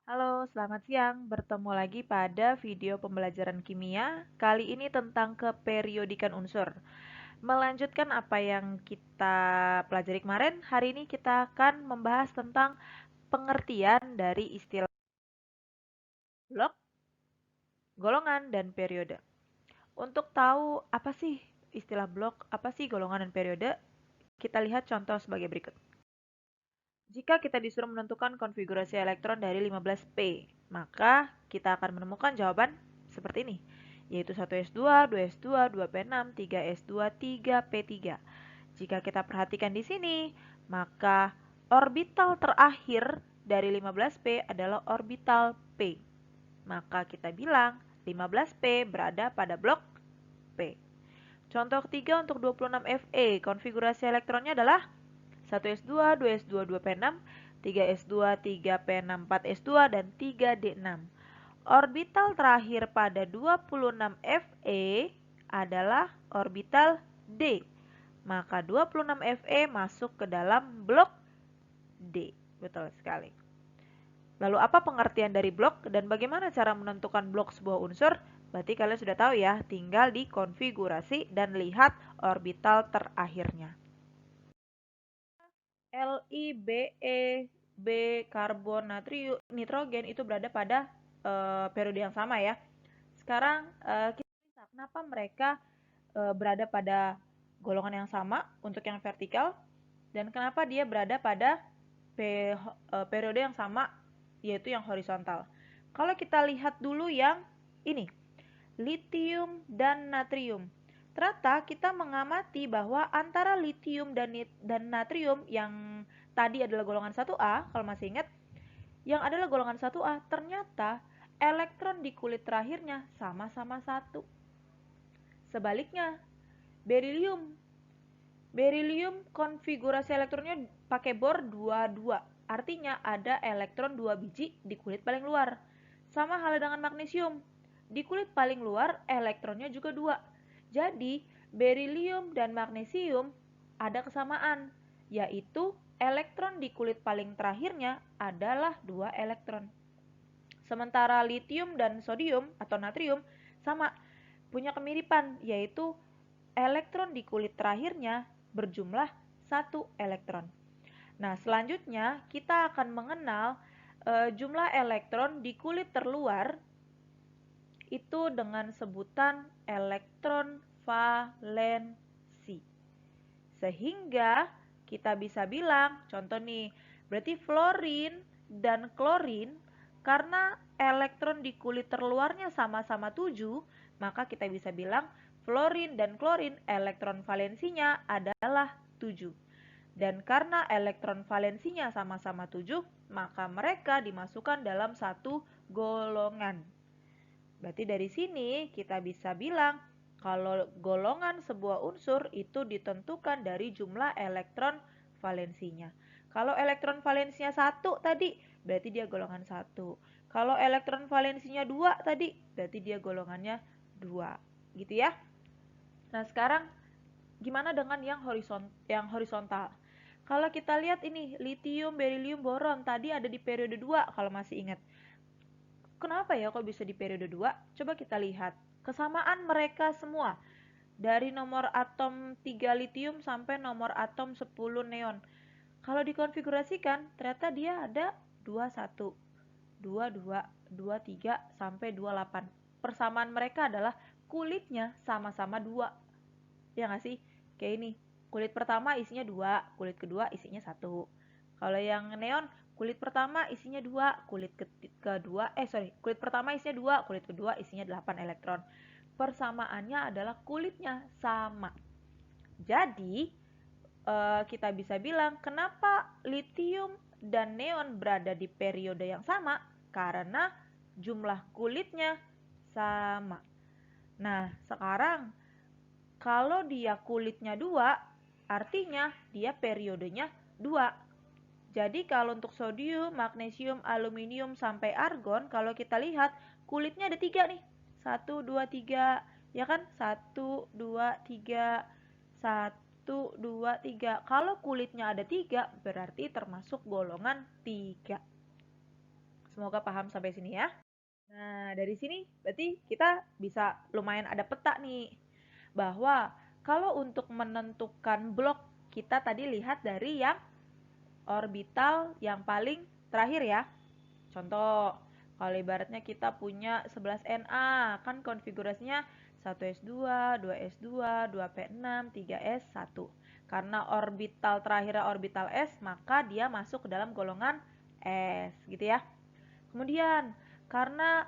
Halo, selamat siang. Bertemu lagi pada video pembelajaran kimia. Kali ini tentang keperiodikan unsur. Melanjutkan apa yang kita pelajari kemarin, hari ini kita akan membahas tentang pengertian dari istilah blok, golongan, dan periode. Untuk tahu apa sih istilah blok, apa sih golongan dan periode, kita lihat contoh sebagai berikut. Jika kita disuruh menentukan konfigurasi elektron dari 15P, maka kita akan menemukan jawaban seperti ini, yaitu 1s2, 2s2, 2p6, 3s2, 3p3. Jika kita perhatikan di sini, maka orbital terakhir dari 15P adalah orbital P. Maka kita bilang 15P berada pada blok P. Contoh ketiga untuk 26Fe, konfigurasi elektronnya adalah 1s2, 2s2, 2p6, 3s2, 3p6, 4s2, dan 3d6. Orbital terakhir pada 26Fe adalah orbital D. Maka 26Fe masuk ke dalam blok D. Betul sekali. Lalu apa pengertian dari blok dan bagaimana cara menentukan blok sebuah unsur? Berarti kalian sudah tahu ya, tinggal dikonfigurasi dan lihat orbital terakhirnya. Li, B, karbon, natrium, nitrogen itu berada pada periode yang sama ya. Sekarang kita lihat kenapa mereka berada pada golongan yang sama untuk yang vertikal dan kenapa dia berada pada periode yang sama yaitu yang horizontal. Kalau kita lihat dulu yang ini, litium dan natrium. Ternyata kita mengamati bahwa antara litium dan natrium yang tadi adalah golongan 1A, kalau masih ingat, yang adalah golongan 1A, ternyata elektron di kulit terakhirnya sama-sama 1. Sebaliknya, berilium. Berilium konfigurasi elektronnya pakai bor 22. Artinya ada elektron 2 biji di kulit paling luar. Sama halnya dengan magnesium. Di kulit paling luar elektronnya juga 2. Jadi, berilium dan magnesium ada kesamaan, yaitu elektron di kulit paling terakhirnya adalah 2 elektron. Sementara litium dan sodium atau natrium sama, punya kemiripan, yaitu elektron di kulit terakhirnya berjumlah 1 elektron. Nah, selanjutnya kita akan mengenal jumlah elektron di kulit terluar itu dengan sebutan elektron valensi. Sehingga kita bisa bilang, contoh nih, berarti fluorin dan klorin karena elektron di kulit terluarnya sama-sama 7, maka kita bisa bilang fluorin dan klorin elektron valensinya adalah 7. Dan karena elektron valensinya sama-sama 7, maka mereka dimasukkan dalam satu golongan. Berarti dari sini kita bisa bilang kalau golongan sebuah unsur itu ditentukan dari jumlah elektron valensinya. Kalau elektron valensinya 1 tadi, berarti dia golongan 1. Kalau elektron valensinya 2 tadi, berarti dia golongannya 2. Gitu ya. Nah, sekarang gimana dengan yang horizontal? Kalau kita lihat ini, litium, berilium, boron tadi ada di periode 2 kalau masih ingat. Kenapa ya kok bisa di periode 2? Coba kita lihat. Kesamaan mereka semua. Dari nomor atom 3 litium sampai nomor atom 10 neon. Kalau dikonfigurasikan, ternyata dia ada 21, 22, 23 sampai 28. Persamaan mereka adalah kulitnya sama-sama 2. Ya nggak sih? Kayak ini. Kulit pertama isinya 2, kulit kedua isinya 1. Kalau yang neon, kulit pertama isinya 2, kulit pertama isinya 2, kulit kedua isinya 8 elektron. Persamaannya adalah kulitnya sama. Jadi, kita bisa bilang kenapa litium dan neon berada di periode yang sama? Karena jumlah kulitnya sama. Nah, sekarang kalau dia kulitnya 2, artinya dia periodenya 2. Jadi kalau untuk sodium, magnesium, aluminium sampai argon, kalau kita lihat kulitnya ada 3 nih. 1, 2, 3. Ya kan? 1, 2, 3. 1, 2, 3. Kalau kulitnya ada 3, berarti termasuk golongan 3. Semoga paham sampai sini ya. Nah, dari sini berarti kita bisa lumayan ada peta nih. Bahwa kalau untuk menentukan blok, kita tadi lihat dari yang orbital yang paling terakhir ya. Contoh, kalau ibaratnya kita punya 11Na, kan konfigurasinya 1s2, 2s2, 2p6, 3s1. Karena orbital terakhirnya orbital s, maka dia masuk ke dalam golongan s, gitu ya. Kemudian, karena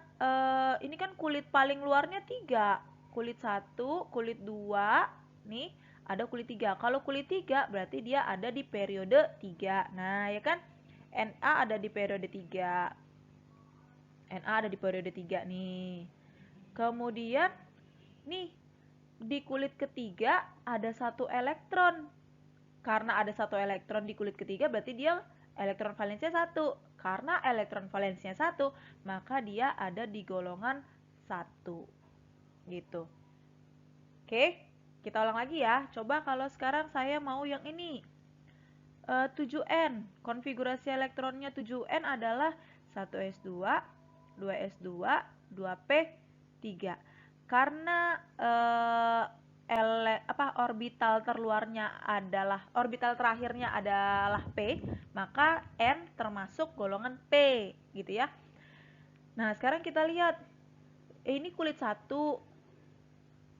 ini kan kulit paling luarnya 3, kulit 1, kulit 2, nih ada kulit 3. Kalau kulit 3 berarti dia ada di periode 3. Nah, ya kan? Na ada di periode 3. Na ada di periode 3 nih. Kemudian nih di kulit ketiga ada satu elektron. Karena ada satu elektron di kulit ketiga berarti dia elektron valensinya 1. Karena elektron valensinya 1, maka dia ada di golongan 1. Gitu. Oke, kita ulang lagi ya. Coba kalau sekarang saya mau yang ini. 7N. Konfigurasi elektronnya 7N adalah 1s2, 2s2, 2p3. Karena orbital orbital terakhirnya adalah p, maka n termasuk golongan p, gitu ya. Nah, sekarang kita lihat ini kulit 1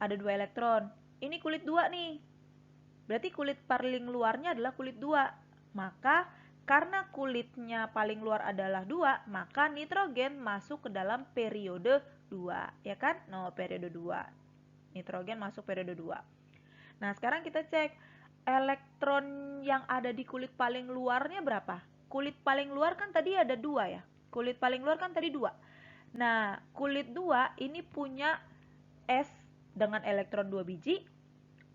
ada 2 elektron. Ini kulit 2 nih. Berarti kulit paling luarnya adalah kulit 2. Maka karena kulitnya paling luar adalah 2, maka nitrogen masuk ke dalam periode 2, ya kan? No, periode 2. Nitrogen masuk periode 2. Nah, sekarang kita cek elektron yang ada di kulit paling luarnya berapa? Kulit paling luar kan tadi ada 2 ya. Kulit paling luar kan tadi 2. Nah, kulit 2 ini punya S dengan elektron 2 biji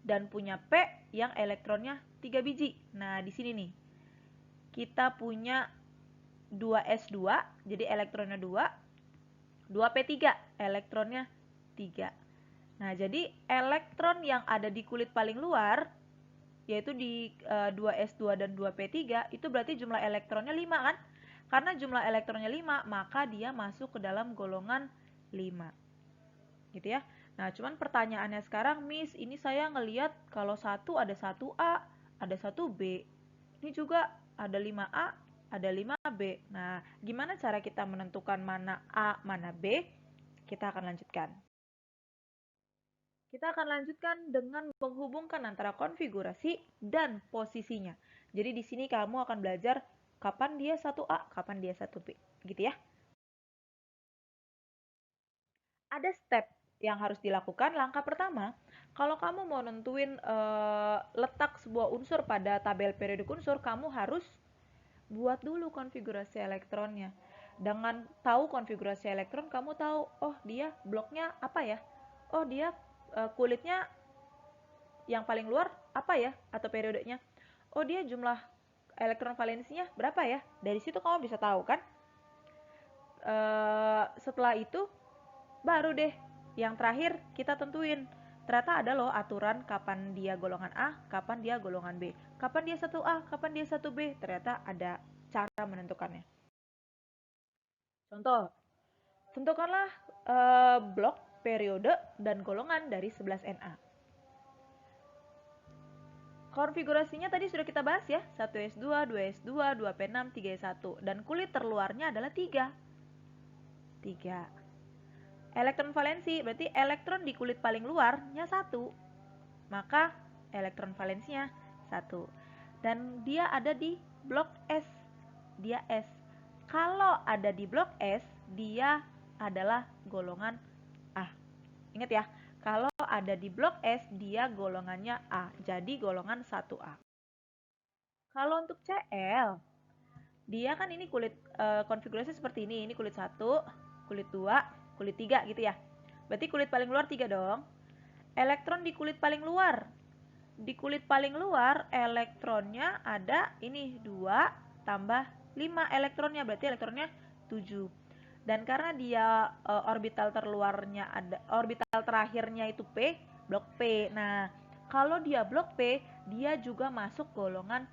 dan punya P yang elektronnya 3 biji. Nah, di sini nih. Kita punya 2s2, jadi elektronnya 2. 2p3, elektronnya 3. Nah, jadi elektron yang ada di kulit paling luar, yaitu di 2s2 dan 2p3, itu berarti jumlah elektronnya 5 kan? Karena jumlah elektronnya 5, maka dia masuk ke dalam golongan 5. Gitu ya. Nah, cuman pertanyaannya sekarang, Miss, ini saya ngeliat kalau 1 ada 1A, ada 1B. Ini juga ada 5A, ada 5B. Nah, gimana cara kita menentukan mana A, mana B? Kita akan lanjutkan. Kita akan lanjutkan dengan menghubungkan antara konfigurasi dan posisinya. Jadi di sini kamu akan belajar kapan dia 1A, kapan dia 1B. Gitu ya. Ada step yang harus dilakukan. Langkah pertama, kalau kamu mau nentuin letak sebuah unsur pada tabel periodik unsur, kamu harus buat dulu konfigurasi elektronnya. Dengan tahu konfigurasi elektron, kamu tahu, oh dia bloknya apa ya? Oh dia kulitnya yang paling luar apa ya? Atau periodenya? Oh dia jumlah elektron valensinya berapa ya? Dari situ kamu bisa tahu kan? Setelah itu baru deh yang terakhir kita tentuin. Ternyata ada loh aturan kapan dia golongan A, kapan dia golongan B. Kapan dia 1A, kapan dia 1B. Ternyata ada cara menentukannya. Contoh, tentukanlah blok, periode, dan golongan dari 11Na. Konfigurasinya tadi sudah kita bahas ya, 1s2, 2s2, 2p6, 3s1. Dan kulit terluarnya adalah 3. 3. Elektron valensi berarti elektron di kulit paling luarnya 1. Maka elektron valensinya 1. Dan dia ada di blok S. Dia S. Kalau ada di blok S, dia adalah golongan A. Ingat ya, kalau ada di blok S, dia golongannya A. Jadi golongan 1A. Kalau untuk Cl, dia kan ini kulit konfigurasi seperti ini. Ini kulit 1, kulit 2, kulit 3 gitu ya. Berarti kulit paling luar 3 dong. Elektron di kulit paling luar. Di kulit paling luar elektronnya ada ini 2 tambah 5 elektronnya, berarti elektronnya 7. Dan karena dia orbital terluarnya ada, orbital terakhirnya itu P, blok P. Nah, kalau dia blok P, dia juga masuk golongan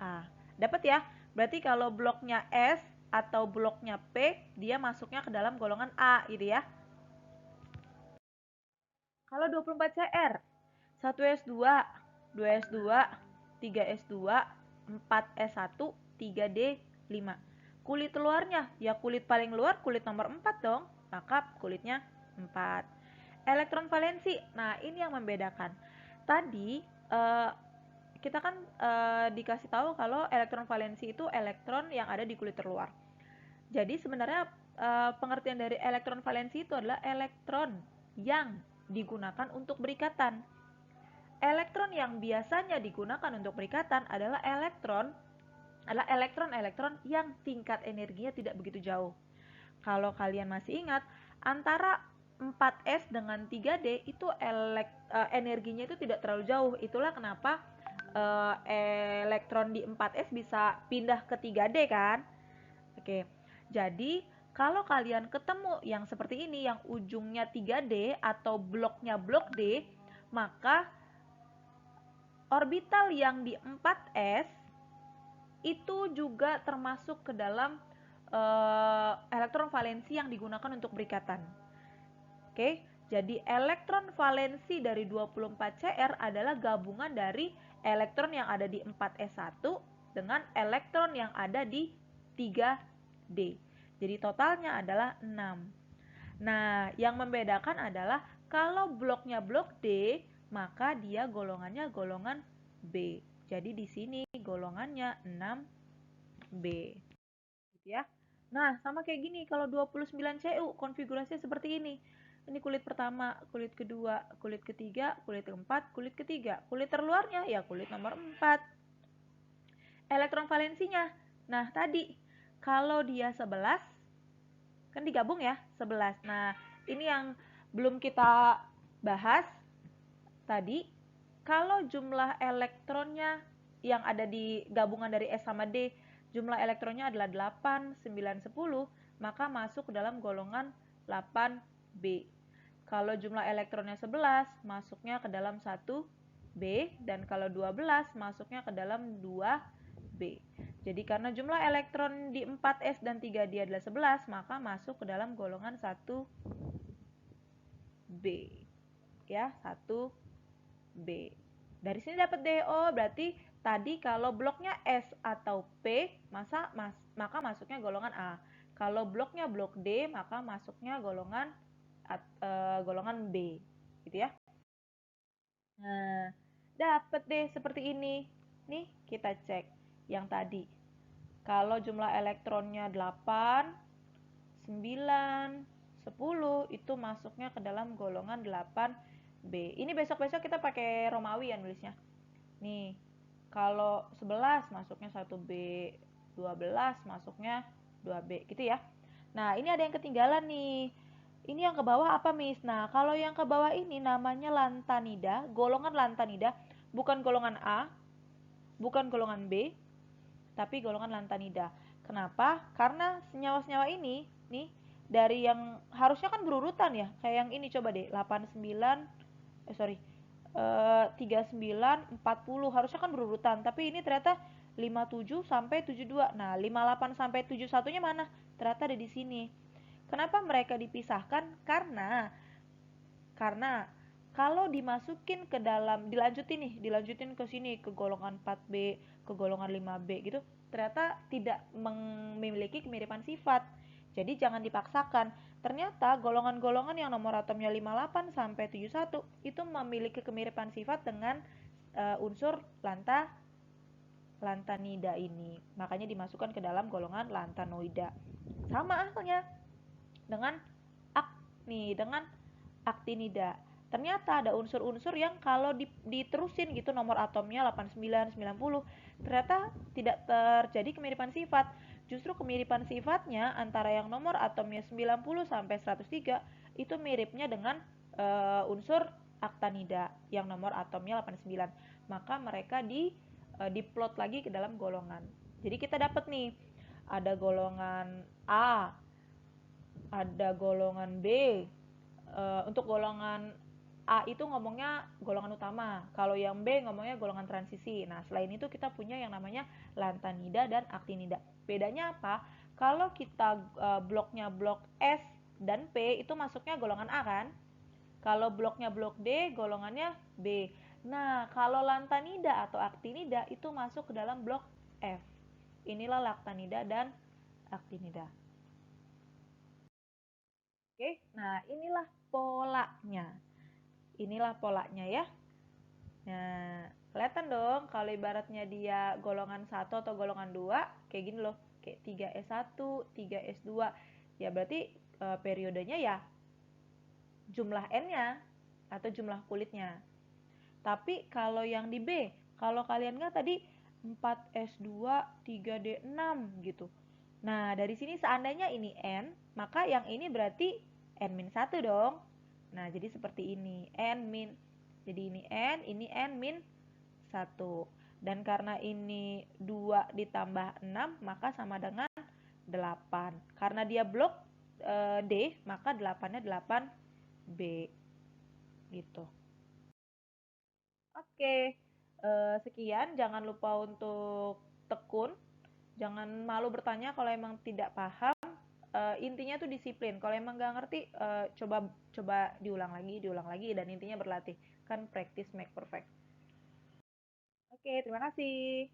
A. Dapat ya? Berarti kalau bloknya S atau bloknya P, dia masuknya ke dalam golongan A gitu ya. Kalau 24Cr, 1S2, 2S2, 3S2, 4S1, 3D5. Kulit luarnya, ya kulit paling luar kulit nomor 4 dong, maka kulitnya 4. Elektron valensi, nah ini yang membedakan. Tadi kita kan dikasih tahu kalau elektron valensi itu elektron yang ada di kulit terluar. Jadi sebenarnya pengertian dari elektron valensi itu adalah elektron yang digunakan untuk berikatan. Elektron yang biasanya digunakan untuk berikatan adalah elektron-elektron yang tingkat energinya tidak begitu jauh. Kalau kalian masih ingat, antara 4S dengan 3D itu energinya itu tidak terlalu jauh. Itulah kenapa elektron di 4S bisa pindah ke 3D kan. Oke, jadi kalau kalian ketemu yang seperti ini, yang ujungnya 3D atau bloknya blok D, maka orbital yang di 4S itu juga termasuk ke dalam elektron valensi yang digunakan untuk berikatan. Oke, jadi elektron valensi dari 24Cr adalah gabungan dari elektron yang ada di 4S1 dengan elektron yang ada di 3D. Jadi totalnya adalah 6. Nah, yang membedakan adalah kalau bloknya blok D, maka dia golongannya golongan B. Jadi di sini golongannya 6B. Gitu ya. Nah, sama kayak gini kalau 29Cu konfigurasinya seperti ini. Ini kulit pertama, kulit kedua, kulit ketiga, kulit keempat, kulit ketiga. Kulit terluarnya ya kulit nomor 4. Elektron valensinya. Nah, tadi kalau dia 11 kan digabung ya, 11. Nah, ini yang belum kita bahas tadi. Kalau jumlah elektronnya yang ada di gabungan dari S sama D, jumlah elektronnya adalah 8, 9, 10, maka masuk ke dalam golongan 8B. Kalau jumlah elektronnya 11, masuknya ke dalam 1B, dan kalau 12, masuknya ke dalam 2B. Jadi karena jumlah elektron di 4S dan 3D adalah 11, maka masuk ke dalam golongan 1B. Ya, 1B. Dari sini dapat DO, berarti tadi kalau bloknya S atau P, maka masuknya golongan A. Kalau bloknya blok D, maka masuknya golongan B, gitu ya. Nah, dapat deh seperti ini. Nih, kita cek yang tadi. Kalau jumlah elektronnya 8, 9, 10, itu masuknya ke dalam golongan 8B. Ini besok-besok kita pakai Romawi ya nulisnya. Nih, kalau 11 masuknya 1B, 12 masuknya 2B, gitu ya. Nah, ini ada yang ketinggalan nih. Ini yang ke bawah apa, Miss? Nah, kalau yang ke bawah ini namanya lantanida, golongan lantanida, bukan golongan A, bukan golongan B, tapi golongan lantanida. Kenapa? Karena senyawa-senyawa ini, nih, dari yang harusnya kan berurutan ya, kayak yang ini coba deh, 89, 39, 40 harusnya kan berurutan, tapi ini ternyata 57 sampai 72. Nah, 58 sampai 71-nya mana? Ternyata ada di sini. Kenapa mereka dipisahkan? Karena kalau dimasukin ke dalam, dilanjutin ke sini, ke golongan 4B, ke golongan 5B gitu, ternyata tidak memiliki kemiripan sifat. Jadi jangan dipaksakan. Ternyata golongan-golongan yang nomor atomnya 58 sampai 71 itu memiliki kemiripan sifat dengan unsur lantanida ini. Makanya dimasukkan ke dalam golongan lantanoida. Sama halnya dengan dengan aktinida. Ternyata ada unsur-unsur yang kalau diterusin gitu nomor atomnya 89, 90, ternyata tidak terjadi kemiripan sifat. Justru kemiripan sifatnya antara yang nomor atomnya 90 sampai 103 itu miripnya dengan unsur aktinida yang nomor atomnya 89. Maka mereka diplot lagi ke dalam golongan. Jadi kita dapat nih, ada golongan A, ada golongan B. Untuk golongan A itu ngomongnya golongan utama, kalau yang B ngomongnya golongan transisi. Nah, selain itu kita punya yang namanya lantanida dan aktinida. Bedanya apa? Kalau kita bloknya blok S dan P itu masuknya golongan A kan? Kalau bloknya blok D golongannya B. Nah, kalau lantanida atau aktinida itu masuk ke dalam blok F. Inilah laktanida dan aktinida. Oke, nah inilah polanya. Inilah polanya ya. Nah, kelihatan dong kalau ibaratnya dia golongan 1 atau golongan 2, kayak gini loh. Kayak 3S1, 3S2. Ya berarti periodenya ya jumlah N-nya atau jumlah kulitnya. Tapi kalau yang di B, kalau kalian nggak tadi 4S2, 3D6 gitu. Nah, dari sini seandainya ini N, maka yang ini berarti N-1 dong. Nah, jadi seperti ini. N-. Jadi ini N-1. Dan karena ini 2 ditambah 6, maka sama dengan 8. Karena dia blok D, maka 8-nya 8B. Gitu. Oke, sekian. Jangan lupa untuk tekun. Jangan malu bertanya kalau emang tidak paham. Intinya tuh disiplin. Kalau emang nggak ngerti, coba coba diulang lagi, dan intinya berlatih. Kan practice make perfect. Oke, terima kasih.